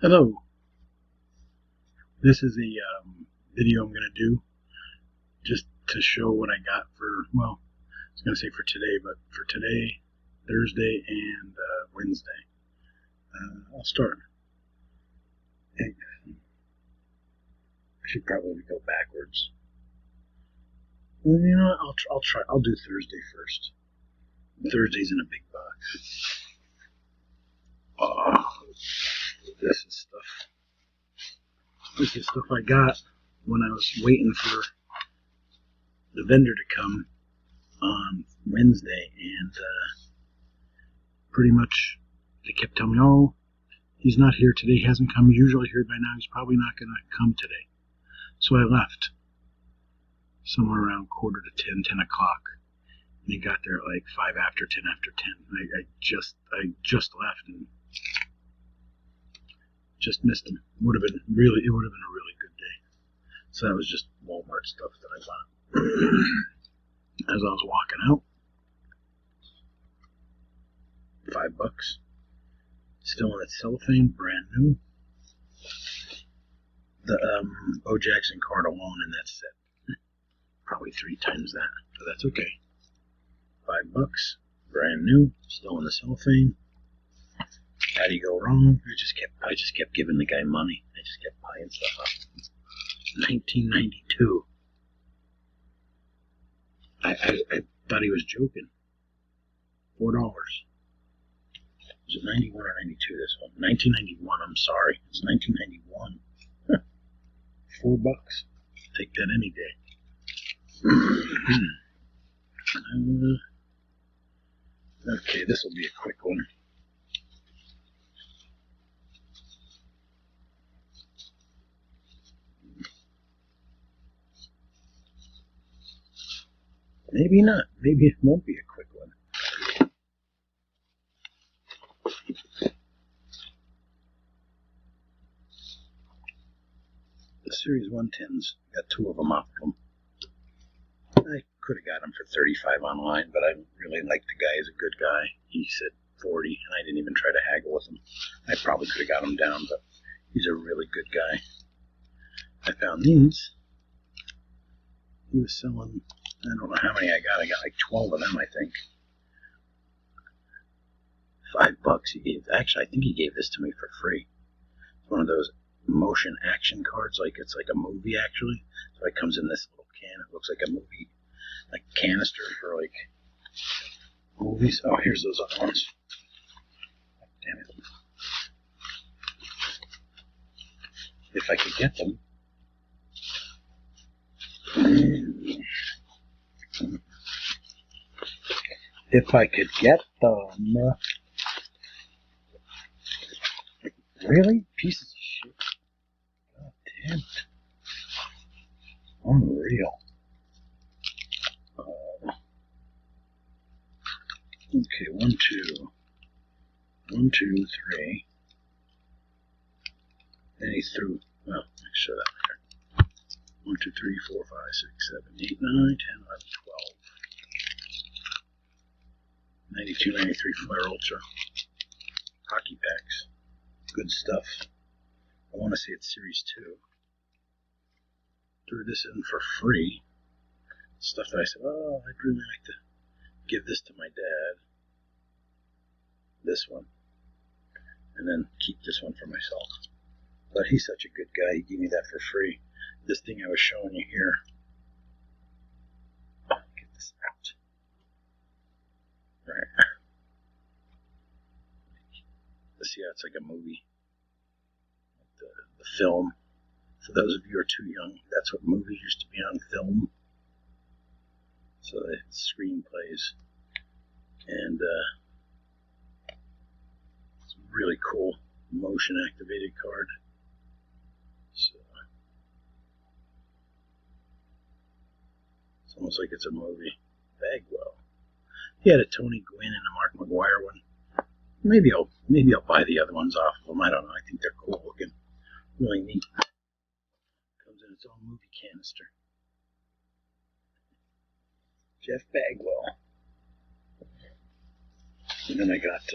Hello, this is a video I'm going to do just to show what I got for, well, I was going to say for today, but for today, Thursday, and Wednesday. I'll start. I should probably go backwards. Well, you know what? I'll try. I'll do Thursday first. Thursday's in a big box. Oh, this is stuff. This is stuff I got when I was waiting for the vendor to come on Wednesday, and pretty much they kept telling me, "Oh, he's not here today. He hasn't come. He's usually here by now. He's probably not going to come today." So I left somewhere around 10:45, 10 o'clock, and he got there at like 5 after 10 after 10. I just left and just missed him. It would have been a really good day. So that was just Walmart stuff that I bought. As I was walking out, $5, still in its cellophane, brand new. The Bo Jackson card alone in that set, probably 3 times that, but that's okay. $5, brand new, still in the cellophane. How do you go wrong? I just kept giving the guy money. I just kept buying stuff up. 1992. I thought he was joking. $4. Was it 91 or 92? This one, 1991. I'm sorry, it's 1991. $4. Take that any day. Okay, this will be a quick one. Maybe not. Maybe it won't be a quick one. The Series 110s, got 2 of them off of them. I could have got them for $35 online, but I really liked the guy. He's a good guy. He said 40, and I didn't even try to haggle with him. I probably could have got him down, but he's a really good guy. I found these. He was selling, I don't know how many I got. I got like 12 of them, I think. $5 he gave. Actually, I think he gave this to me for free. It's one of those motion action cards, like it's like a movie actually. So it comes in this little can. It looks like a movie, like canister for like movies. Oh, here's those other ones. Damn it. If I could get them. If I could get them. Really? Pieces of shit. God damn it. Unreal. Okay, 1, 2. 1, 2, 3. Then he threw, well, make sure that there. 1, 2, 3, 4, 5, 6, 7, 8, 9, 10, 11, 12. 92, 93 Flair Ultra. Hockey packs. Good stuff. I want to say it's Series 2. Threw this in for free. Stuff that I said, oh, I'd really like to give this to my dad. This one. And then keep this one for myself. But he's such a good guy, he gave me that for free. This thing I was showing you here. Oh, get this out. Right. See how it's like a movie. The film. For those of you who are too young, that's what movies used to be on film. So the screen plays. And it's a really cool motion activated card. So it's almost like it's a movie. Bagwell. He had a Tony Gwynn and a Mark McGuire one. Maybe I'll buy the other ones off of them. I don't know. I think they're cool looking. Really neat. Comes in its own movie canister. Jeff Bagwell. And then I got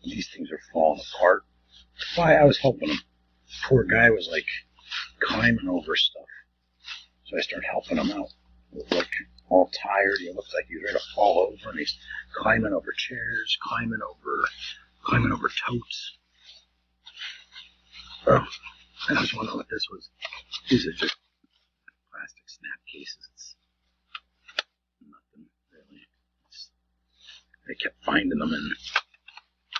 These things are falling apart. Why, I was helping him. Poor guy was like climbing over stuff. So I started helping him out. He was like all tired. He looked like he was ready to fall over, and he's climbing over chairs, climbing over totes. Oh, I was wondering what this was. These are just plastic snap cases. It's nothing really. I kept finding them, and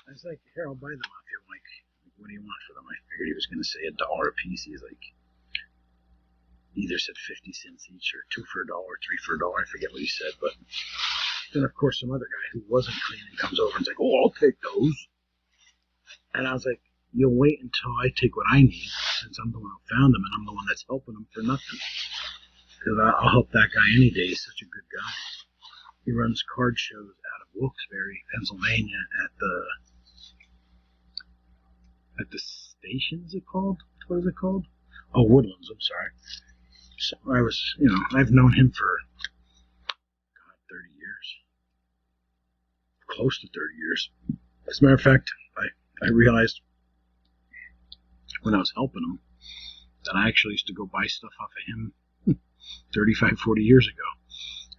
I was like, here, I'll buy them off you. I'm like, what do you want for them? I figured he was going to say $1 a piece. He's like, either said 50 cents each, or 2 for $1, 3 for $1. I forget what he said, but then of course some other guy who wasn't cleaning comes over and is like, oh, I'll take those. And I was like, you'll wait until I take what I need, since I'm the one who found them and I'm the one that's helping them for nothing. Because I'll help that guy any day. He's such a good guy. He runs card shows out of Wilkes-Barre, Pennsylvania, at the station, is it called? What is it called? Oh, Woodlands, I'm sorry. So I was, I've known him for, 30 years. Close to 30 years. As a matter of fact, I realized when I was helping him that I actually used to go buy stuff off of him 35, 40 years ago.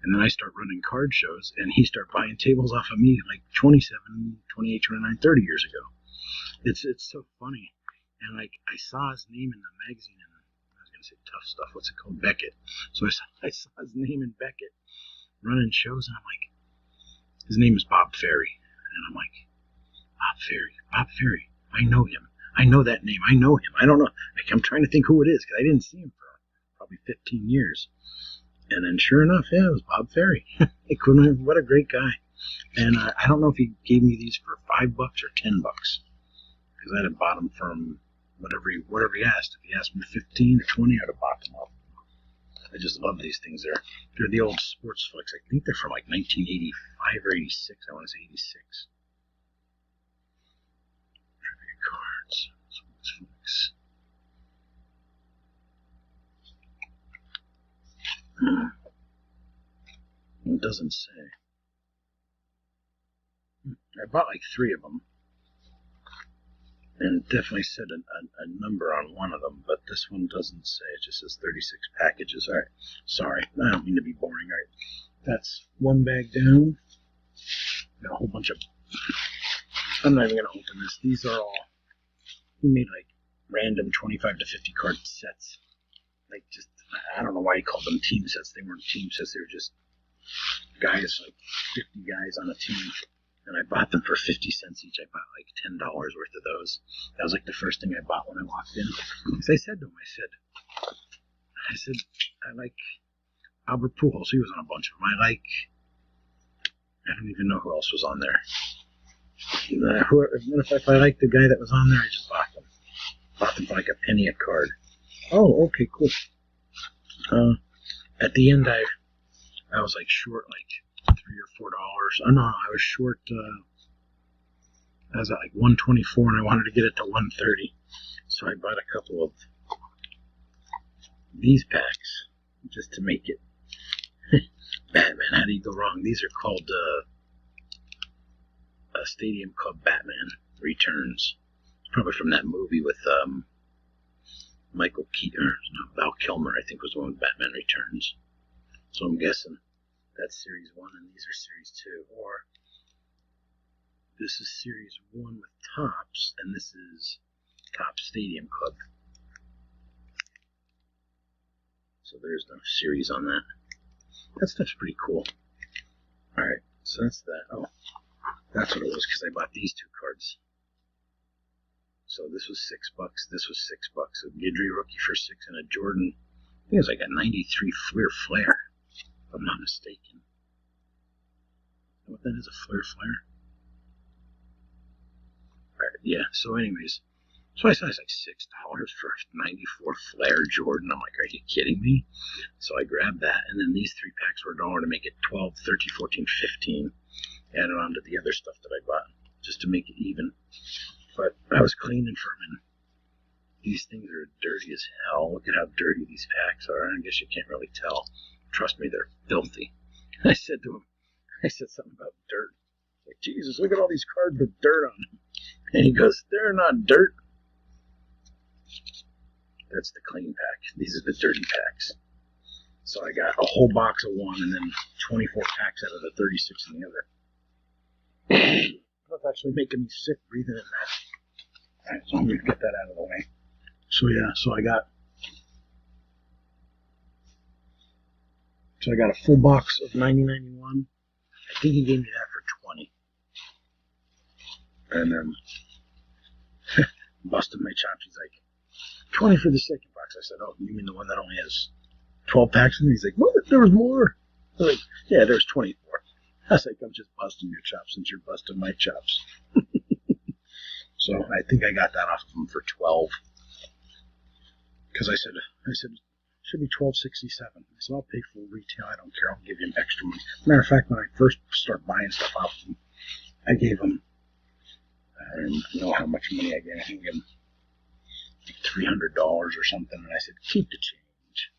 And then I start running card shows, and he started buying tables off of me like 27, 28, 29, 30 years ago. It's so funny. And like, I saw his name in the magazine, and I was going to say Tough Stuff. What's it called? Beckett. So I saw his name in Beckett running shows, and I'm like, his name is Bob Ferry. And I'm like, Bob Ferry. I know him. I know that name. I know him. I don't know. I'm trying to think who it is, because I didn't see him for probably 15 years. And then sure enough, yeah, it was Bob Ferry. What a great guy. And I don't know if he gave me these for $5 or $10. Because I'd have bought them from whatever he asked. If he asked me 15 or 20, I'd have bought them up. I just love these things. They're the old sports flicks. I think they're from like 1985 or 86. I want to say 86. Trivia cards. Sports flicks. It doesn't say. I bought like 3 of them. And definitely said a number on one of them, but this one doesn't say. It just says 36 packages. All right. Sorry. I don't mean to be boring. All right. That's one bag down. Got a whole bunch of... I'm not even going to open this. These are all... He made like random 25 to 50 card sets. Like just... I don't know why he called them team sets. They weren't team sets. They were just guys, like 50 guys on a team. And I bought them for 50 cents each. I bought like $10 worth of those. That was like the first thing I bought when I walked in. Because I said to him, I said, I like Albert Pujols. He was on a bunch of them. I don't even know who else was on there. If I liked the guy that was on there, I just bought them. Bought them for like a penny a card. Oh, okay, cool. At the end, I was like short like $3 or $4. Oh no, I was short. I was at like 124, and I wanted to get it to 130. So I bought a couple of these packs just to make it. Batman, how do you go wrong? These are called Stadium Club Batman Returns. It's probably from that movie with Michael Keaton, no, Val Kilmer, I think was the one with Batman Returns. So I'm guessing that's Series 1 and these are Series 2. Or this is Series 1 with Topps, and this is Topps Stadium Club. So there's no series on that. That stuff's pretty cool. Alright, so that's that. Oh, that's what it was, because I bought these 2 cards. So this was $6. This was $6. A Guidry rookie for $6 and a Jordan. I think it was like a 93 Flair, if I'm not mistaken. What that is, a Flair? Alright, yeah, so anyways. So I saw it's like $6 for a 94 Flair Jordan. I'm like, are you kidding me? So I grabbed that, and then these 3 packs were $1 to make it 12, 13, 14, 15. Added on to the other stuff that I bought, just to make it even. But I was cleaning for them, and these things are dirty as hell. Look at how dirty these packs are. I guess you can't really tell. Trust me, they're filthy. I said to him, I said something about dirt. Like, Jesus, look at all these cards with dirt on them. And he goes, they're not dirt. That's the clean pack. These are the dirty packs. So I got a whole box of one and then 24 packs out of the 36 in the other. That's actually making me sick breathing in that. Alright, so I'm going to get that out of the way. So yeah, so I got a full box of 9091. I think he gave me that for 20. And then busted my chops. He's like, 20 for the second box. I said, oh, you mean the one that only has 12 packs in it? He's like, what? There was more. I was like, yeah, there's 24. I was like, I'm just busting your chops since you're busting my chops. So I think I got that off of him for 12. Because I said, it should be $12.67. I said, I'll pay full retail. I don't care. I'll give him extra money. Matter of fact, when I first started buying stuff off of him, I gave him, I don't even know how much money I gave him. I gave him $300 or something. And I said, keep the change.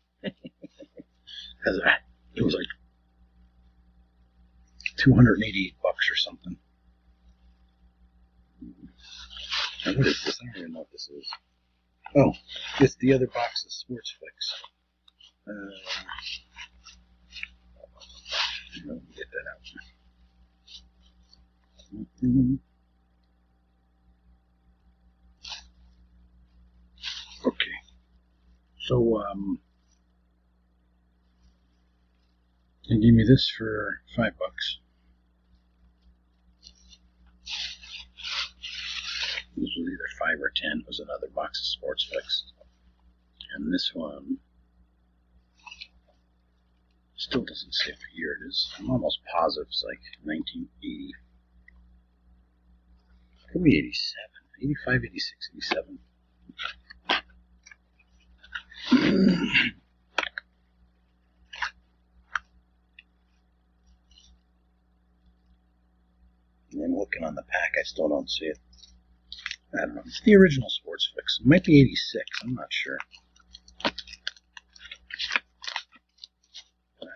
Because it was like $288 or something. And what is this? I don't even know what this is. Oh, it's the other box of Sports Fix. Let me get that out. Okay. So, they gave me this for $5. This was either 5 or 10. It was another box of Sports Fix. And this one still doesn't say what year it is. I'm almost positive it's like 1980. Could be 87. 85, 86, 87. And I'm looking on the pack. I still don't see it. I don't know. It's the original Sports Fix. It might be 86. I'm not sure. Alright.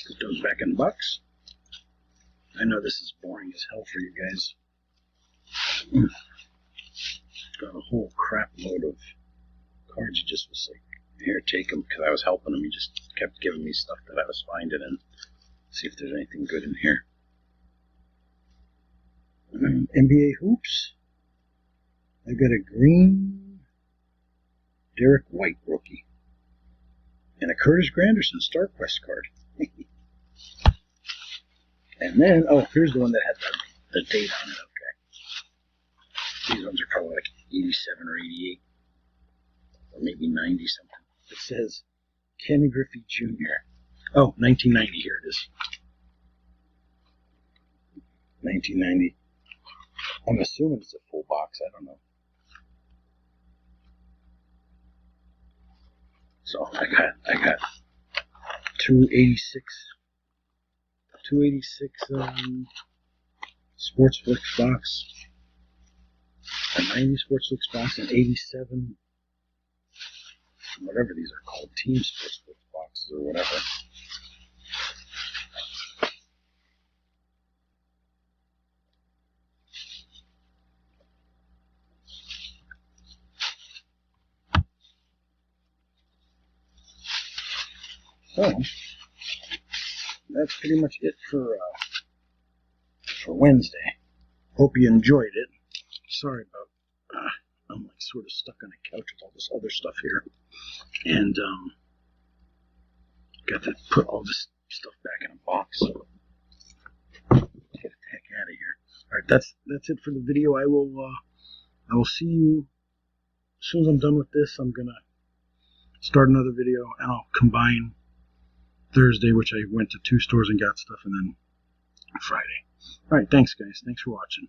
Put those back in the box. I know this is boring as hell for you guys. Got a whole crap load of cards. He just was like, here, take them, because I was helping him. He just kept giving me stuff that I was finding and see if there's anything good in here. NBA Hoops. I got a green Derek White rookie. And a Curtis Granderson Star Quest card. And then, oh, here's the one that had the date on it. Okay. These ones are probably like 87 or 88. Or maybe 90 something. It says Ken Griffey Jr. Oh, 1990. Here it is. 1990. I'm assuming it's a full box. I don't know. So I got 286 Sports Fix box, a 90 Sports Fix box, and 87 whatever these are called, Team Sports Fix boxes or whatever. So that's pretty much it for Wednesday. Hope you enjoyed it. Sorry about I'm like sort of stuck on a couch with all this other stuff here, and got to put all this stuff back in a box. So get the heck out of here. All right, that's it for the video. I will see you as soon as I'm done with this. I'm gonna start another video, and I'll combine Thursday, which I went to 2 stores and got stuff, and then Friday. All right, thanks guys. Thanks for watching.